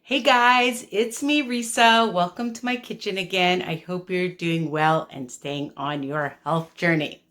Hey guys, it's me, Risa. Welcome to my kitchen again. I hope you're doing well and staying on your health journey.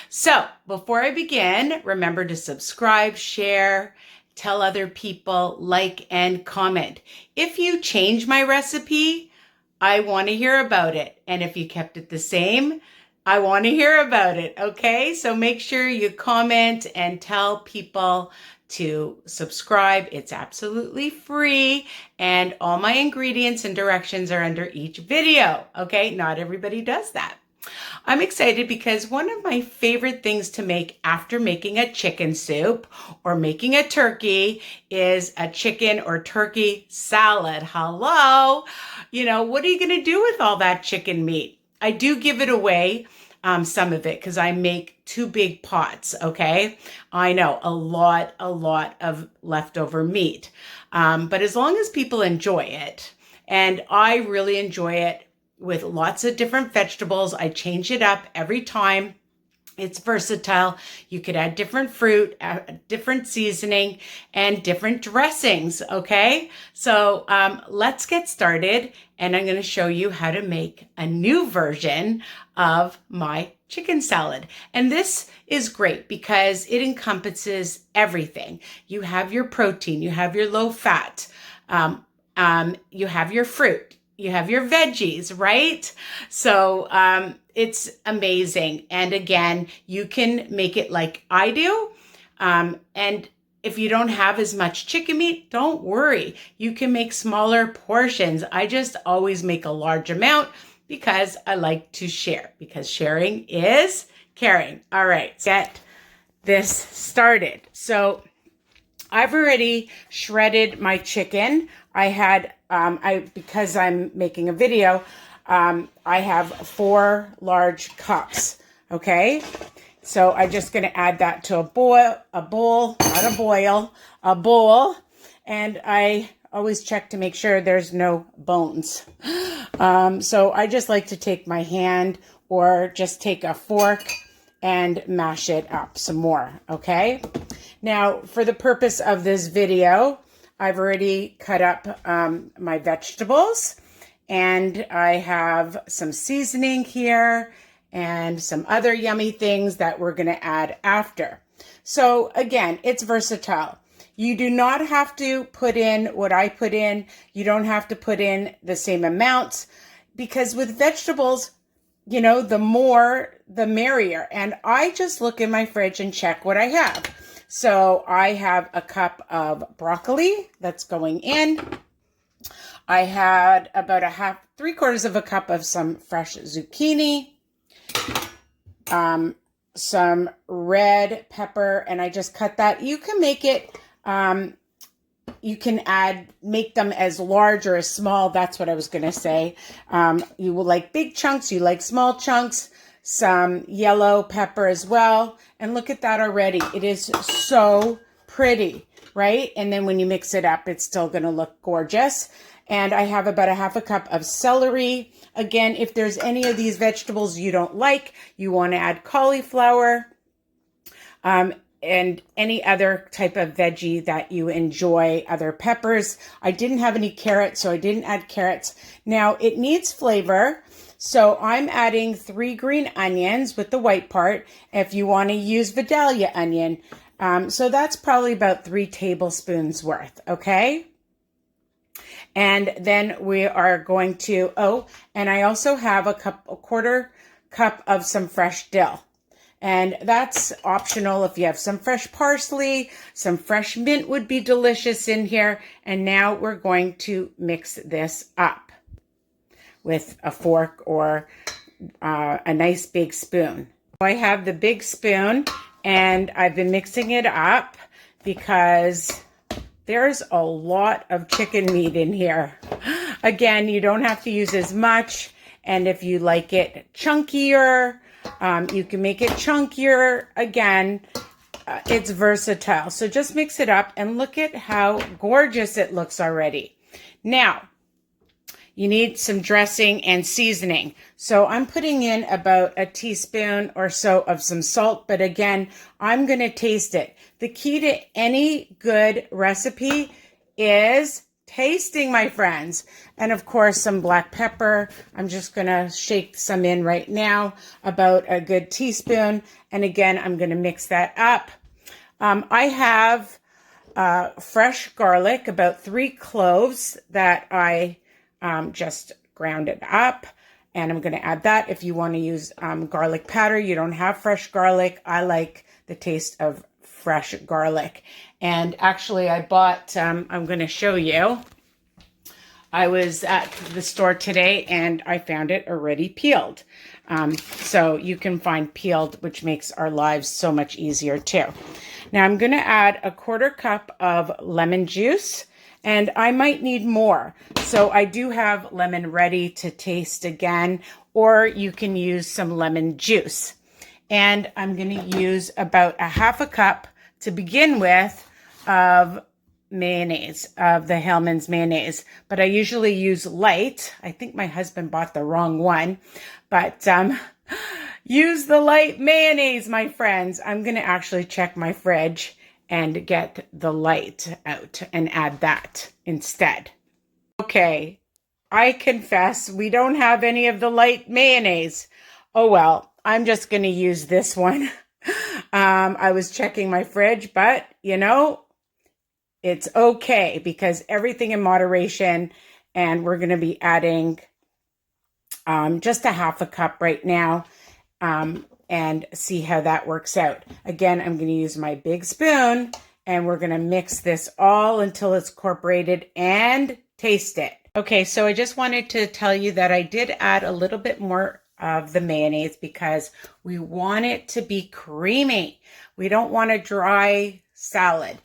So, before I begin, remember to subscribe, share, tell other people, like, and comment. If you change my recipe, I want to hear about it. And if you kept it the same, I want to hear about it. Okay, so make sure you comment and tell people to subscribe. It's absolutely free, and all my ingredients and directions are under each video. Okay, not everybody does that. I'm excited because one of my favorite things to make after making a chicken soup or making a turkey is a chicken or turkey salad. Hello. What are you going to do with all that chicken meat? I do give it away, some of it, because I make 2 big pots, okay? I know, a lot of leftover meat. But as long as people enjoy it, and I really enjoy it, with lots of different vegetables. I change it up every time. It's versatile. You could add different fruit, different seasoning, and different dressings, okay? So let's get started, and I'm going to show you how to make a new version of my chicken salad. And this is great because it encompasses everything. You have your protein, you have your low fat, you have your fruit, you have your veggies, right? So it's amazing. And again, you can make it like I do. And if you don't have as much chicken meat, don't worry. You can make smaller portions. I just always make a large amount because I like to share, because sharing is caring. All right, get this started. So I've already shredded my chicken. I had, because I'm making a video, I have 4 large cups, okay? So I'm just gonna add that to a bowl, and I always check to make sure there's no bones. So I just like to take my hand or just take a fork and mash it up some more, okay? Now, for the purpose of this video, I've already cut up my vegetables, and I have some seasoning here and some other yummy things that we're going to add after. So again, it's versatile. You do not have to put in what I put in. You don't have to put in the same amounts, because with vegetables, the more, the merrier. And I just look in my fridge and check what I have. So I have a cup of broccoli that's going in. I had about 3/4 of a cup of some fresh zucchini, some red pepper, and I just cut that. You can make it, you can make them as large or as small. That's what I was going to say. You will like big chunks, you like small chunks, some yellow pepper as well. And look at that already. It is so pretty, right? And then when you mix it up, it's still going to look gorgeous. And I have about 1/2 cup of celery. Again, if there's any of these vegetables you don't like, you want to add cauliflower, and any other type of veggie that you enjoy, other peppers. I didn't have any carrots, so I didn't add carrots. Now, it needs flavor. So I'm adding 3 green onions with the white part. If you want to use Vidalia onion, so that's probably about 3 tablespoons worth, okay? And then we are going to, and I also have a 1/4 cup of some fresh dill. And that's optional. If you have some fresh parsley, some fresh mint would be delicious in here. And now we're going to mix this up with a fork or a nice big spoon. I have the big spoon, and I've been mixing it up because there's a lot of chicken meat in here. Again, you don't have to use as much, and if you like it chunkier, you can make it chunkier. Again, it's versatile. So just mix it up, and look at how gorgeous it looks already. Now, you need some dressing and seasoning. So I'm putting in about a teaspoon or so of some salt, but again, I'm going to taste it. The key to any good recipe is tasting, my friends. And of course, some black pepper. I'm just going to shake some in right now, about a good teaspoon. And again, I'm going to mix that up. I have fresh garlic, about 3 cloves that I just ground it up. And I'm going to add that. If you want to use garlic powder, you don't have fresh garlic. I like the taste of fresh garlic. And actually I bought, I'm going to show you. I was at the store today and I found it already peeled. So you can find peeled, which makes our lives so much easier too. Now I'm going to add a 1/4 cup of lemon juice, and I might need more. So I do have lemon ready to taste again, or you can use some lemon juice. And I'm going to use about a 1/2 cup to begin with of mayonnaise, of the Hellmann's mayonnaise. But I usually use light. I think my husband bought the wrong one. But use the light mayonnaise, my friends. I'm going to actually check my fridge and get the light out and add that instead. Okay, I confess we don't have any of the light mayonnaise. Oh well, I'm just going to use this one. I was checking my fridge, but you know, it's okay because everything in moderation, and we're going to be adding just a 1/2 cup right now and see how that works out. Again, I'm going to use my big spoon and we're going to mix this all until it's incorporated and taste it. Okay, so I just wanted to tell you that I did add a little bit more of the mayonnaise because we want it to be creamy. We don't want a dry salad.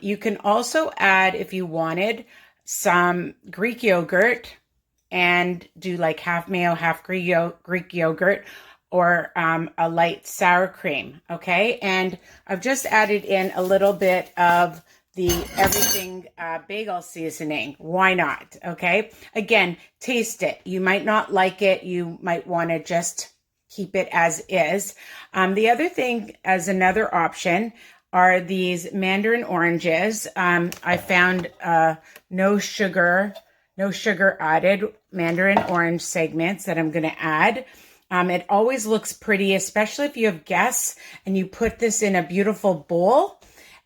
You can also add, if you wanted, some Greek yogurt and do like half mayo, half Greek yogurt, or a light sour cream, okay? And I've just added in a little bit of the everything bagel seasoning. Why not, okay? Again, taste it. You might not like it. You might want to just keep it as is. The other thing, as another option, are these mandarin oranges. I found no sugar added mandarin orange segments that I'm going to add. It always looks pretty, especially if you have guests and you put this in a beautiful bowl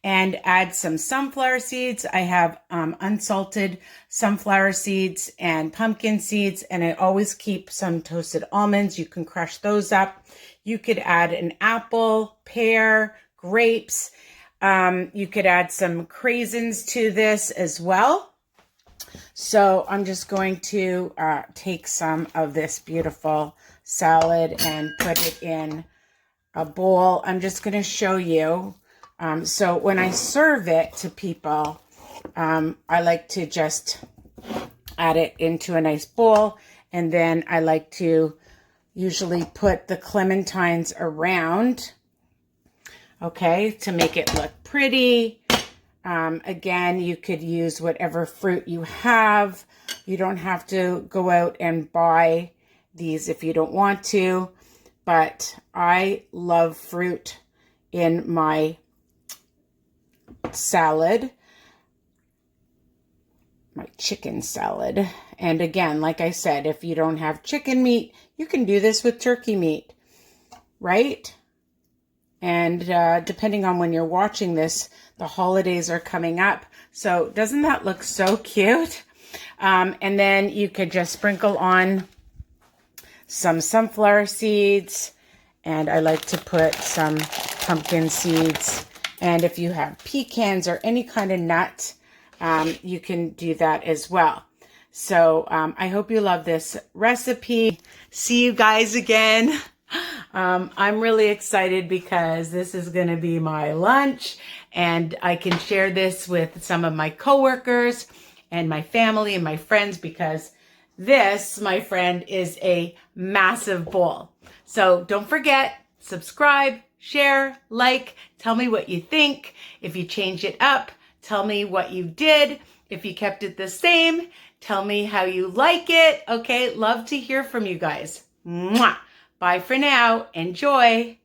and add some sunflower seeds. I have unsalted sunflower seeds and pumpkin seeds, and I always keep some toasted almonds. You can crush those up. You could add an apple, pear, grapes. You could add some craisins to this as well. So I'm just going to take some of this beautiful salad and put it in a bowl. I'm just going to show you. So when I serve it to people, I like to just add it into a nice bowl. And then I like to usually put the clementines around, okay, to make it look pretty. Again, you could use whatever fruit you have. You don't have to go out and buy these if you don't want to, but I love fruit in my salad, my chicken salad. And again, like I said, if you don't have chicken meat, you can do this with turkey meat, right? And depending on when you're watching this, the holidays are coming up. So doesn't that look so cute? And then you could just sprinkle on some sunflower seeds. And I like to put some pumpkin seeds. And if you have pecans or any kind of nut, you can do that as well. So I hope you love this recipe. See you guys again. I'm really excited because this is going to be my lunch and I can share this with some of my coworkers and my family and my friends because this, my friend, is a massive bowl. So don't forget, subscribe, share, like, tell me what you think. If you change it up, tell me what you did. If you kept it the same, tell me how you like it. Okay, love to hear from you guys. Mwah! Bye for now. Enjoy.